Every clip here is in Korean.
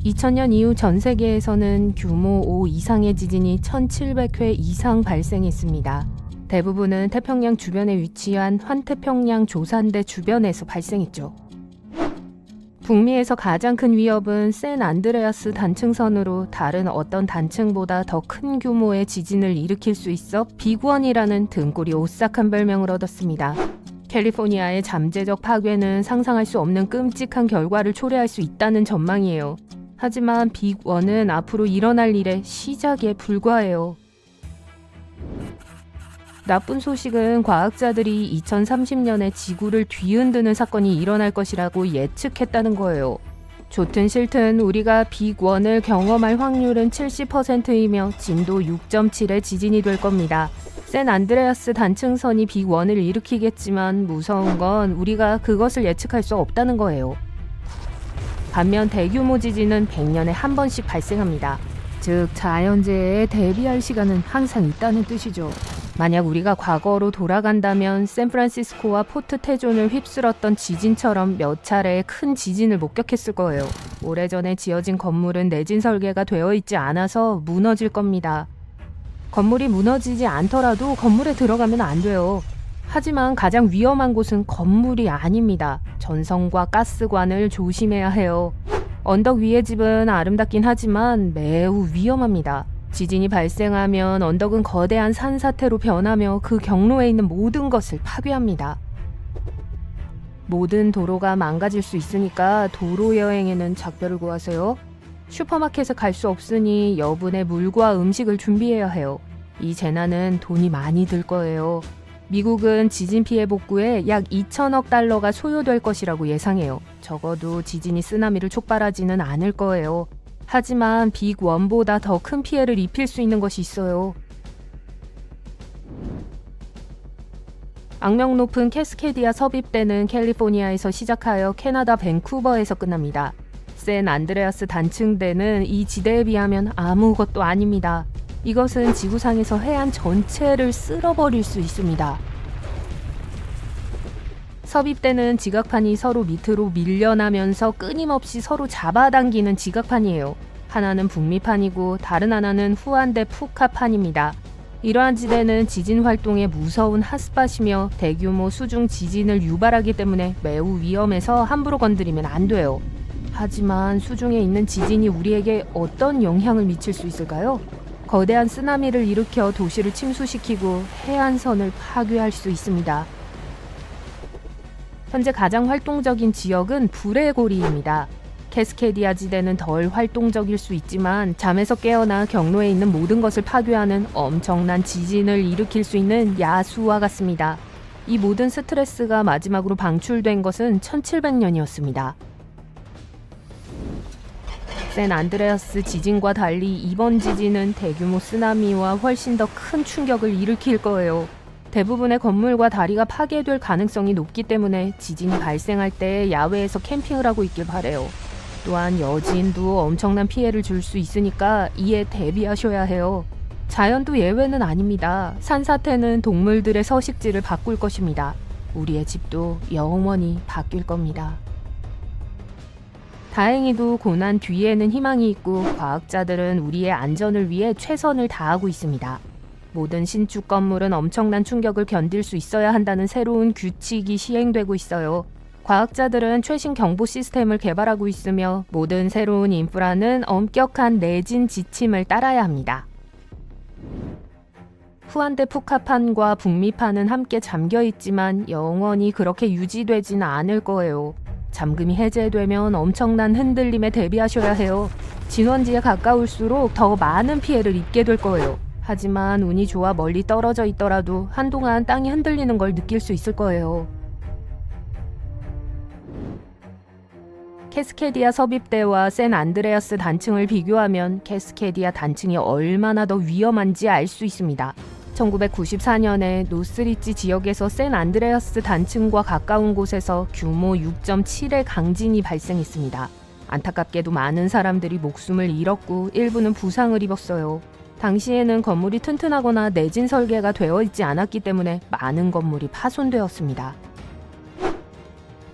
2000년 이후 전 세계에서는 규모 5 이상의 지진이 1700회 이상 발생했습니다. 대부분은 태평양 주변에 위치한 환태평양 조산대 주변에서 발생했죠. 북미에서 가장 큰 위협은 샌안드레아스 단층선으로 다른 어떤 단층보다 더 큰 규모의 지진을 일으킬 수 있어 빅원이라는 등골이 오싹한 별명을 얻었습니다. 캘리포니아의 잠재적 파괴는 상상할 수 없는 끔찍한 결과를 초래할 수 있다는 전망이에요. 하지만 빅원은 앞으로 일어날 일의 시작에 불과해요. 나쁜 소식은 과학자들이 2030년에 지구를 뒤흔드는 사건이 일어날 것이라고 예측했다는 거예요. 좋든 싫든 우리가 빅원을 경험할 확률은 70%이며 진도 6.7의 지진이 될 겁니다. 샌안드레아스 단층선이 빅원을 일으키겠지만 무서운 건 우리가 그것을 예측할 수 없다는 거예요. 반면 대규모 지진은 100년에 한 번씩 발생합니다. 즉 자연재해에 대비할 시간은 항상 있다는 뜻이죠. 만약 우리가 과거로 돌아간다면 샌프란시스코와 포트 테존을 휩쓸었던 지진처럼 몇 차례의 큰 지진을 목격했을 거예요. 오래전에 지어진 건물은 내진 설계가 되어 있지 않아서 무너질 겁니다. 건물이 무너지지 않더라도 건물에 들어가면 안 돼요. 하지만 가장 위험한 곳은 건물이 아닙니다. 전선과 가스관을 조심해야 해요. 언덕 위의 집은 아름답긴 하지만 매우 위험합니다. 지진이 발생하면 언덕은 거대한 산사태로 변하며 그 경로에 있는 모든 것을 파괴합니다. 모든 도로가 망가질 수 있으니까 도로 여행에는 작별을 구하세요. 슈퍼마켓에 갈 수 없으니 여분의 물과 음식을 준비해야 해요. 이 재난은 돈이 많이 들 거예요. 미국은 지진 피해 복구에 약 2천억 달러가 소요될 것이라고 예상해요. 적어도 지진이 쓰나미를 촉발하지는 않을 거예요. 하지만 빅원보다 더 큰 피해를 입힐 수 있는 것이 있어요. 악명 높은 캐스케디아 섭입대는 캘리포니아에서 시작하여 캐나다 밴쿠버에서 끝납니다. 샌안드레아스 단층대는 이 지대에 비하면 아무것도 아닙니다. 이것은 지구상에서 해안 전체를 쓸어버릴 수 있습니다. 섭입대는 지각판이 서로 밑으로 밀려나면서 끊임없이 서로 잡아당기는 지각판이에요. 하나는 북미판이고 다른 하나는 후안대 푸카판입니다. 이러한 지대는 지진 활동의 무서운 핫스팟이며 대규모 수중 지진을 유발하기 때문에 매우 위험해서 함부로 건드리면 안 돼요. 하지만 수중에 있는 지진이 우리에게 어떤 영향을 미칠 수 있을까요? 거대한 쓰나미를 일으켜 도시를 침수시키고 해안선을 파괴할 수 있습니다. 현재 가장 활동적인 지역은 불의 고리입니다. 캐스케디아 지대는 덜 활동적일 수 있지만 잠에서 깨어나 경로에 있는 모든 것을 파괴하는 엄청난 지진을 일으킬 수 있는 야수와 같습니다. 이 모든 스트레스가 마지막으로 방출된 것은 1700년이었습니다. 샌안드레아스 지진과 달리 이번 지진은 대규모 쓰나미와 훨씬 더 큰 충격을 일으킬 거예요. 대부분의 건물과 다리가 파괴될 가능성이 높기 때문에 지진이 발생할 때 야외에서 캠핑을 하고 있길 바래요. 또한 여진도 엄청난 피해를 줄 수 있으니까 이에 대비하셔야 해요. 자연도 예외는 아닙니다. 산사태는 동물들의 서식지를 바꿀 것입니다. 우리의 집도 영원히 바뀔 겁니다. 다행히도 고난 뒤에는 희망이 있고 과학자들은 우리의 안전을 위해 최선을 다하고 있습니다. 모든 신축 건물은 엄청난 충격을 견딜 수 있어야 한다는 새로운 규칙이 시행되고 있어요. 과학자들은 최신 경보 시스템을 개발하고 있으며 모든 새로운 인프라는 엄격한 내진 지침을 따라야 합니다. 후안대 푸카판과 북미판은 함께 잠겨 있지만 영원히 그렇게 유지되지는 않을 거예요. 잠금이 해제되면 엄청난 흔들림에 대비하셔야 해요. 진원지에 가까울수록 더 많은 피해를 입게 될 거예요. 하지만 운이 좋아 멀리 떨어져 있더라도 한동안 땅이 흔들리는 걸 느낄 수 있을 거예요. 캐스케디아 섭입대와 샌안드레아스 단층을 비교하면 캐스케디아 단층이 얼마나 더 위험한지 알 수 있습니다. 1994년에 노스리지 지역에서 샌안드레아스 단층과 가까운 곳에서 규모 6.7의 강진이 발생했습니다. 안타깝게도 많은 사람들이 목숨을 잃었고 일부는 부상을 입었어요. 당시에는 건물이 튼튼하거나 내진 설계가 되어 있지 않았기 때문에 많은 건물이 파손되었습니다.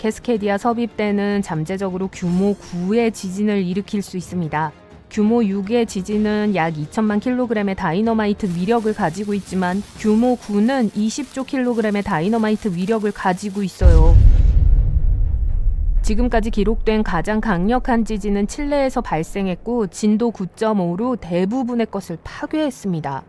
캐스케디아 섭입대는 잠재적으로 규모 9의 지진을 일으킬 수 있습니다. 규모 6의 지진은 약 2천만 킬로그램의 다이너마이트 위력을 가지고 있지만 규모 9는 20조 킬로그램의 다이너마이트 위력을 가지고 있어요. 지금까지 기록된 가장 강력한 지진은 칠레에서 발생했고 진도 9.5로 대부분의 것을 파괴했습니다.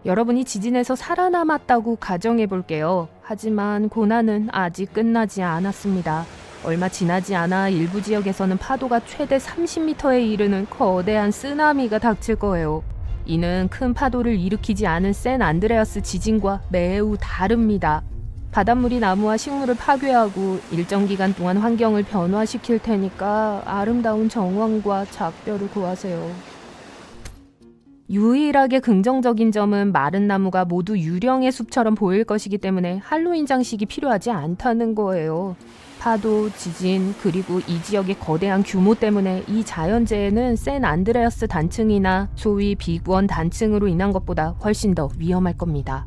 여러분이 지진에서 살아남았다고 가정해 볼게요. 하지만 고난은 아직 끝나지 않았습니다. 얼마 지나지 않아 일부 지역에서는 파도가 최대 30m에 이르는 거대한 쓰나미가 닥칠 거예요. 이는 큰 파도를 일으키지 않은 샌 안드레아스 지진과 매우 다릅니다. 바닷물이 나무와 식물을 파괴하고 일정 기간 동안 환경을 변화시킬 테니까 아름다운 정원과 작별을 구하세요. 유일하게 긍정적인 점은 마른 나무가 모두 유령의 숲처럼 보일 것이기 때문에 할로윈 장식이 필요하지 않다는 거예요. 파도, 지진, 그리고 이 지역의 거대한 규모 때문에 이 자연재해는 샌 안드레아스 단층이나 소위 빅원 단층으로 인한 것보다 훨씬 더 위험할 겁니다.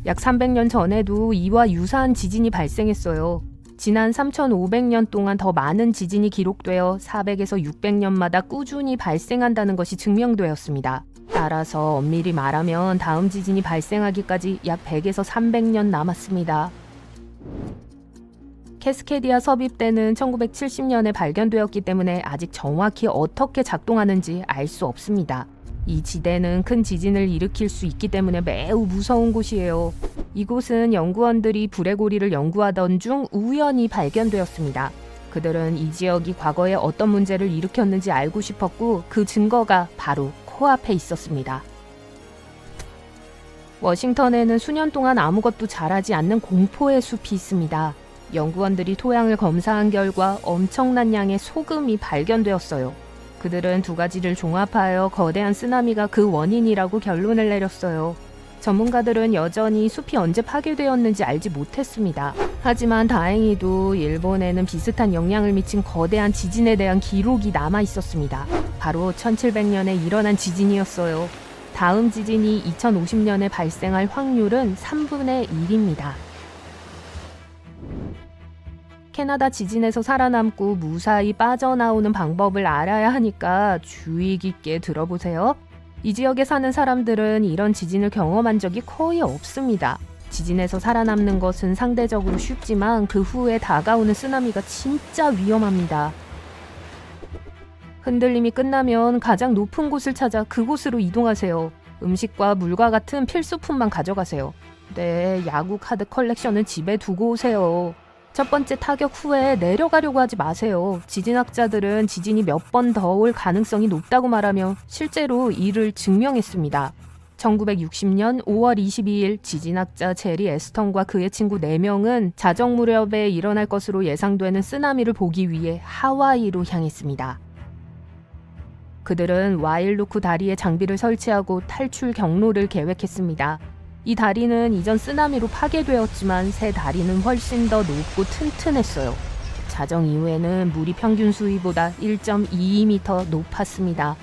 약 300년 전에도 이와 유사한 지진이 발생했어요. 지난 3,500년 동안 더 많은 지진이 기록되어 400에서 600년마다 꾸준히 발생한다는 것이 증명되었습니다. 따라서 엄밀히 말하면 다음 지진이 발생하기까지 약 100에서 300년 남았습니다. 캐스케디아 섭입대는 1970년에 발견되었기 때문에 아직 정확히 어떻게 작동하는지 알 수 없습니다. 이 지대는 큰 지진을 일으킬 수 있기 때문에 매우 무서운 곳이에요. 이곳은 연구원들이 불의 고리를 연구하던 중 우연히 발견되었습니다. 그들은 이 지역이 과거에 어떤 문제를 일으켰는지 알고 싶었고 그 증거가 바로 코앞에 있었습니다. 워싱턴에는 수년 동안 아무것도 자라지 않는 공포의 숲이 있습니다. 연구원들이 토양을 검사한 결과 엄청난 양의 소금이 발견되었어요. 그들은 두 가지를 종합하여 거대한 쓰나미가 그 원인이라고 결론을 내렸어요. 전문가들은 여전히 숲이 언제 파괴되었는지 알지 못했습니다. 하지만 다행히도 일본에는 비슷한 영향을 미친 거대한 지진에 대한 기록이 남아 있었습니다. 바로 1700년에 일어난 지진이었어요. 다음 지진이 2050년에 발생할 확률은 3분의 1입니다. 캐나다 지진에서 살아남고 무사히 빠져나오는 방법을 알아야 하니까 주의 깊게 들어보세요. 이 지역에 사는 사람들은 이런 지진을 경험한 적이 거의 없습니다. 지진에서 살아남는 것은 상대적으로 쉽지만 그 후에 다가오는 쓰나미가 진짜 위험합니다. 흔들림이 끝나면 가장 높은 곳을 찾아 그곳으로 이동하세요. 음식과 물과 같은 필수품만 가져가세요. 네, 야구 카드 컬렉션은 집에 두고 오세요. 첫 번째 타격 후에 내려가려고 하지 마세요. 지진학자들은 지진이 몇 번 더 올 가능성이 높다고 말하며 실제로 이를 증명했습니다. 1960년 5월 22일 지진학자 제리 에스턴과 그의 친구 4명은 자정 무렵에 일어날 것으로 예상되는 쓰나미를 보기 위해 하와이로 향했습니다. 그들은 와일루크 다리에 장비를 설치하고 탈출 경로를 계획했습니다. 이 다리는 이전 쓰나미로 파괴되었지만 새 다리는 훨씬 더 높고 튼튼했어요. 자정 이후에는 물이 평균 수위보다 1.22m 높았습니다.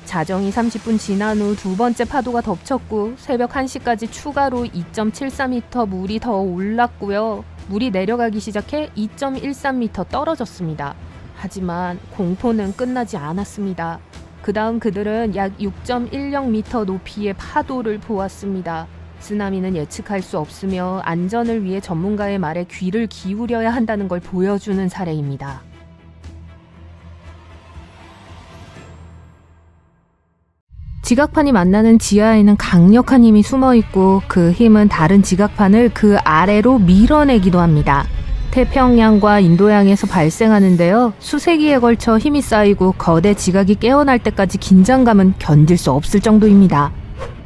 자정이 30분 지난 후 두 번째 파도가 덮쳤고 새벽 1시까지 추가로 2.74m 물이 더 올랐고요. 물이 내려가기 시작해 2.13m 떨어졌습니다. 하지만 공포는 끝나지 않았습니다. 그 다음 그들은 약 6.10m 높이의 파도를 보았습니다. 쓰나미는 예측할 수 없으며 안전을 위해 전문가의 말에 귀를 기울여야 한다는 걸 보여주는 사례입니다. 지각판이 만나는 지하에는 강력한 힘이 숨어있고 그 힘은 다른 지각판을 그 아래로 밀어내기도 합니다. 태평양과 인도양에서 발생하는데요. 수세기에 걸쳐 힘이 쌓이고 거대 지각이 깨어날 때까지 긴장감은 견딜 수 없을 정도입니다.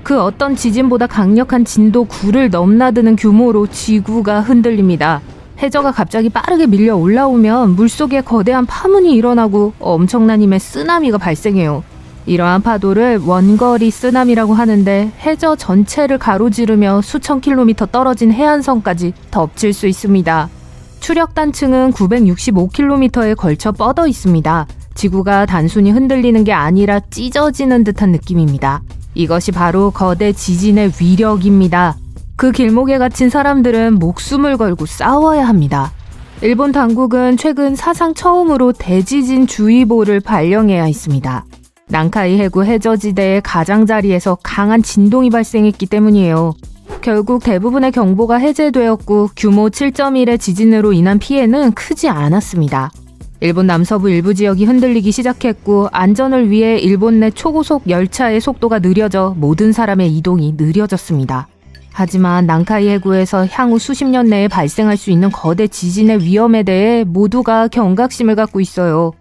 그 어떤 지진보다 강력한 진도 9를 넘나드는 규모로 지구가 흔들립니다. 해저가 갑자기 빠르게 밀려 올라오면 물속에 거대한 파문이 일어나고 엄청난 힘의 쓰나미가 발생해요. 이러한 파도를 원거리 쓰나미라고 하는데 해저 전체를 가로지르며 수천 킬로미터 떨어진 해안선까지 덮칠 수 있습니다. 추력 단층은 965km에 걸쳐 뻗어 있습니다. 지구가 단순히 흔들리는 게 아니라 찢어지는 듯한 느낌입니다. 이것이 바로 거대 지진의 위력입니다. 그 길목에 갇힌 사람들은 목숨을 걸고 싸워야 합니다. 일본 당국은 최근 사상 처음으로 대지진 주의보를 발령해야 했습니다. 난카이 해구 해저지대의 가장자리에서 강한 진동이 발생했기 때문이에요. 결국 대부분의 경보가 해제되었고 규모 7.1의 지진으로 인한 피해는 크지 않았습니다. 일본 남서부 일부 지역이 흔들리기 시작했고 안전을 위해 일본 내 초고속 열차의 속도가 느려져 모든 사람의 이동이 느려졌습니다. 하지만 난카이 해구에서 향후 수십 년 내에 발생할 수 있는 거대 지진의 위험에 대해 모두가 경각심을 갖고 있어요.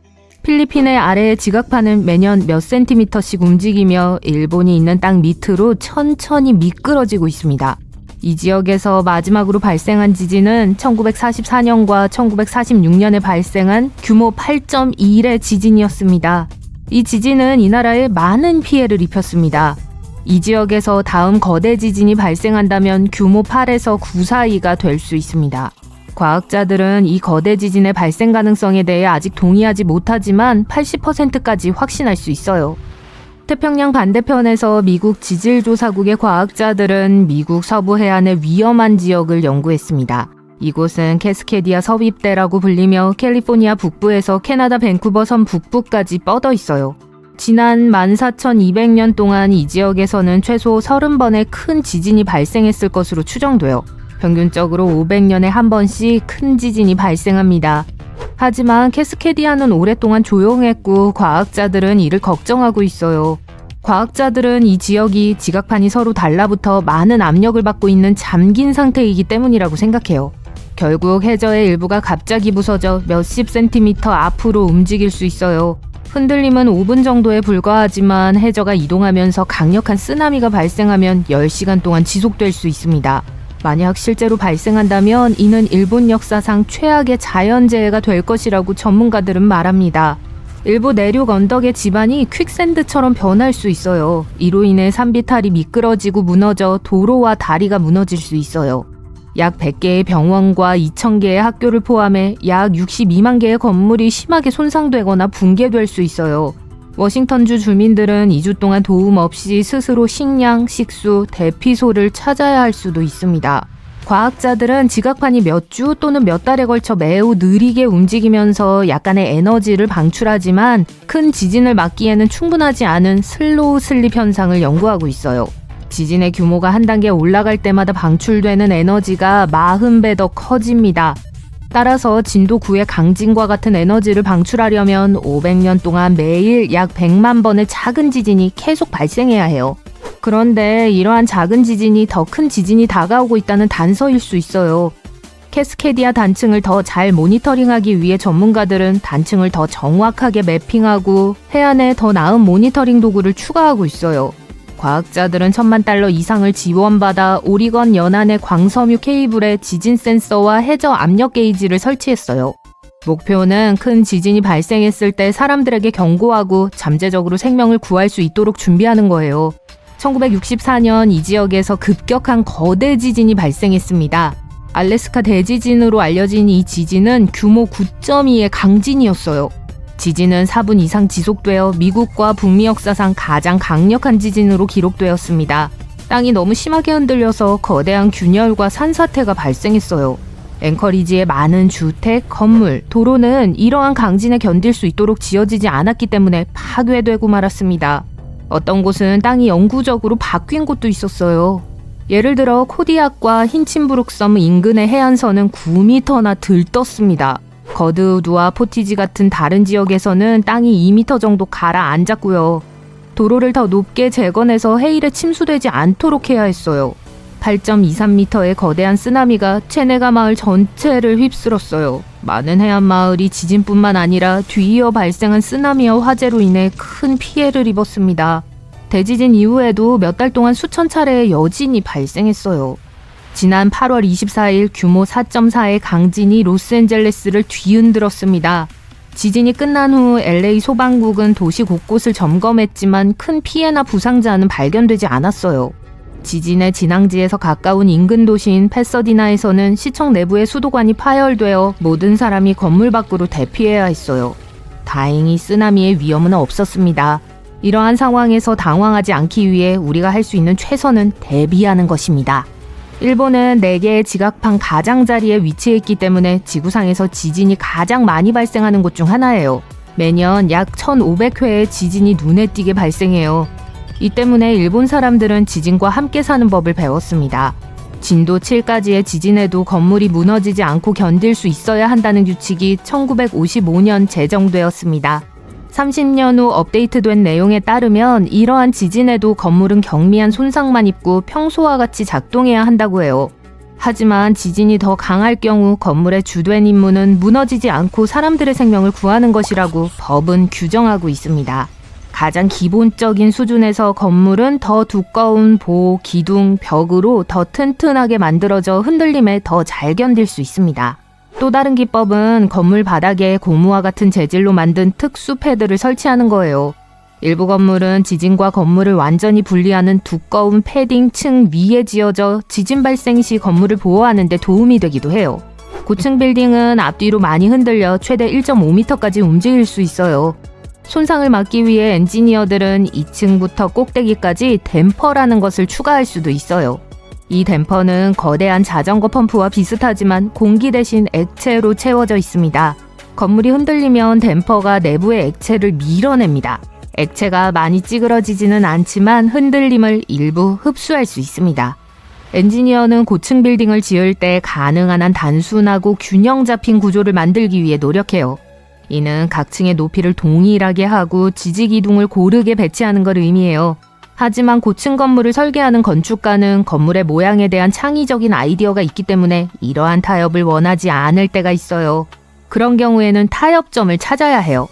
필리핀의 아래의 지각판은 매년 몇 센티미터씩 움직이며 일본이 있는 땅 밑으로 천천히 미끄러지고 있습니다. 이 지역에서 마지막으로 발생한 지진은 1944년과 1946년에 발생한 규모 8.1의 지진이었습니다. 이 지진은 이 나라에 많은 피해를 입혔습니다. 이 지역에서 다음 거대 지진이 발생한다면 규모 8에서 9 사이가 될 수 있습니다. 과학자들은 이 거대 지진의 발생 가능성에 대해 아직 동의하지 못하지만 80%까지 확신할 수 있어요. 태평양 반대편에서 미국 지질조사국의 과학자들은 미국 서부 해안의 위험한 지역을 연구했습니다. 이곳은 캐스케디아 섭입대라고 불리며 캘리포니아 북부에서 캐나다 밴쿠버 섬 북부까지 뻗어 있어요. 지난 14,200년 동안 이 지역에서는 최소 30번의 큰 지진이 발생했을 것으로 추정돼요. 평균적으로 500년에 한 번씩 큰 지진이 발생합니다. 하지만 캐스케디아는 오랫동안 조용했고 과학자들은 이를 걱정하고 있어요. 과학자들은 이 지역이 지각판이 서로 달라붙어 많은 압력을 받고 있는 잠긴 상태이기 때문이라고 생각해요. 결국 해저의 일부가 갑자기 부서져 몇십 센티미터 앞으로 움직일 수 있어요. 흔들림은 5분 정도에 불과하지만 해저가 이동하면서 강력한 쓰나미가 발생하면 10시간 동안 지속될 수 있습니다. 만약 실제로 발생한다면 이는 일본 역사상 최악의 자연재해가 될 것이라고 전문가들은 말합니다. 일부 내륙 언덕의 지반이 퀵샌드처럼 변할 수 있어요. 이로 인해 산비탈이 미끄러지고 무너져 도로와 다리가 무너질 수 있어요. 약 100개의 병원과 2,000개의 학교를 포함해 약 62만 개의 건물이 심하게 손상되거나 붕괴될 수 있어요. 워싱턴주 주민들은 2주 동안 도움 없이 스스로 식량, 식수, 대피소를 찾아야 할 수도 있습니다. 과학자들은 지각판이 몇 주 또는 몇 달에 걸쳐 매우 느리게 움직이면서 약간의 에너지를 방출하지만 큰 지진을 막기에는 충분하지 않은 슬로우 슬립 현상을 연구하고 있어요. 지진의 규모가 한 단계 올라갈 때마다 방출되는 에너지가 40배 더 커집니다. 따라서 진도 9의 강진과 같은 에너지를 방출하려면 500년 동안 매일 약 100만 번의 작은 지진이 계속 발생해야 해요. 그런데 이러한 작은 지진이 더 큰 지진이 다가오고 있다는 단서일 수 있어요. 캐스케디아 단층을 더 잘 모니터링하기 위해 전문가들은 단층을 더 정확하게 매핑하고 해안에 더 나은 모니터링 도구를 추가하고 있어요. 과학자들은 $10,000,000 이상을 지원받아 오리건 연안의 광섬유 케이블에 지진 센서와 해저 압력 게이지를 설치했어요. 목표는 큰 지진이 발생했을 때 사람들에게 경고하고 잠재적으로 생명을 구할 수 있도록 준비하는 거예요. 1964년 이 지역에서 급격한 거대 지진이 발생했습니다. 알래스카 대지진으로 알려진 이 지진은 규모 9.2의 강진이었어요. 지진은 4분 이상 지속되어 미국과 북미 역사상 가장 강력한 지진으로 기록되었습니다. 땅이 너무 심하게 흔들려서 거대한 균열과 산사태가 발생했어요. 앵커리지의 많은 주택, 건물, 도로는 이러한 강진에 견딜 수 있도록 지어지지 않았기 때문에 파괴되고 말았습니다. 어떤 곳은 땅이 영구적으로 바뀐 곳도 있었어요. 예를 들어 코디악과 힌친브룩 섬 인근의 해안선은 9m나 들떴습니다. 거드우드와 포티지 같은 다른 지역에서는 땅이 2m 정도 가라앉았고요. 도로를 더 높게 재건해서 해일에 침수되지 않도록 해야 했어요. 8.23m의 거대한 쓰나미가 체네가 마을 전체를 휩쓸었어요. 많은 해안 마을이 지진뿐만 아니라 뒤이어 발생한 쓰나미와 화재로 인해 큰 피해를 입었습니다. 대지진 이후에도 몇 달 동안 수천 차례의 여진이 발생했어요. 지난 8월 24일 규모 4.4의 강진이 로스앤젤레스를 뒤흔들었습니다. 지진이 끝난 후 LA 소방국은 도시 곳곳을 점검했지만 큰 피해나 부상자는 발견되지 않았어요. 지진의 진앙지에서 가까운 인근 도시인 패서디나에서는 시청 내부의 수도관이 파열되어 모든 사람이 건물 밖으로 대피해야 했어요. 다행히 쓰나미의 위험은 없었습니다. 이러한 상황에서 당황하지 않기 위해 우리가 할 수 있는 최선은 대비하는 것입니다. 일본은 4개의 지각판 가장자리에 위치해 있기 때문에 지구상에서 지진이 가장 많이 발생하는 곳 중 하나예요. 매년 약 1,500회의 지진이 눈에 띄게 발생해요. 이 때문에 일본 사람들은 지진과 함께 사는 법을 배웠습니다. 진도 7까지의 지진에도 건물이 무너지지 않고 견딜 수 있어야 한다는 규칙이 1955년 제정되었습니다. 30년 후 업데이트된 내용에 따르면 이러한 지진에도 건물은 경미한 손상만 입고 평소와 같이 작동해야 한다고 해요. 하지만 지진이 더 강할 경우 건물의 주된 임무는 무너지지 않고 사람들의 생명을 구하는 것이라고 법은 규정하고 있습니다. 가장 기본적인 수준에서 건물은 더 두꺼운 보호, 기둥, 벽으로 더 튼튼하게 만들어져 흔들림에 더 잘 견딜 수 있습니다. 또 다른 기법은 건물 바닥에 고무와 같은 재질로 만든 특수 패드를 설치하는 거예요. 일부 건물은 지진과 건물을 완전히 분리하는 두꺼운 패딩 층 위에 지어져 지진 발생 시 건물을 보호하는 데 도움이 되기도 해요. 고층 빌딩은 앞뒤로 많이 흔들려 최대 1.5m까지 움직일 수 있어요. 손상을 막기 위해 엔지니어들은 2층부터 꼭대기까지 댐퍼라는 것을 추가할 수도 있어요. 이 댐퍼는 거대한 자전거 펌프와 비슷하지만 공기 대신 액체로 채워져 있습니다. 건물이 흔들리면 댐퍼가 내부의 액체를 밀어냅니다. 액체가 많이 찌그러지지는 않지만 흔들림을 일부 흡수할 수 있습니다. 엔지니어는 고층 빌딩을 지을 때 가능한 한 단순하고 균형 잡힌 구조를 만들기 위해 노력해요. 이는 각 층의 높이를 동일하게 하고 지지 기둥을 고르게 배치하는 걸 의미해요. 하지만 고층 건물을 설계하는 건축가는 건물의 모양에 대한 창의적인 아이디어가 있기 때문에 이러한 타협을 원하지 않을 때가 있어요. 그런 경우에는 타협점을 찾아야 해요.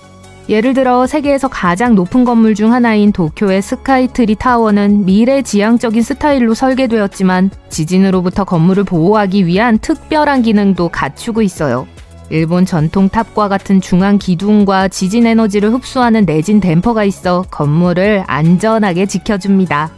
예를 들어 세계에서 가장 높은 건물 중 하나인 도쿄의 스카이트리 타워는 미래지향적인 스타일로 설계되었지만 지진으로부터 건물을 보호하기 위한 특별한 기능도 갖추고 있어요. 일본 전통 탑과 같은 중앙 기둥과 지진 에너지를 흡수하는 내진 댐퍼가 있어 건물을 안전하게 지켜줍니다.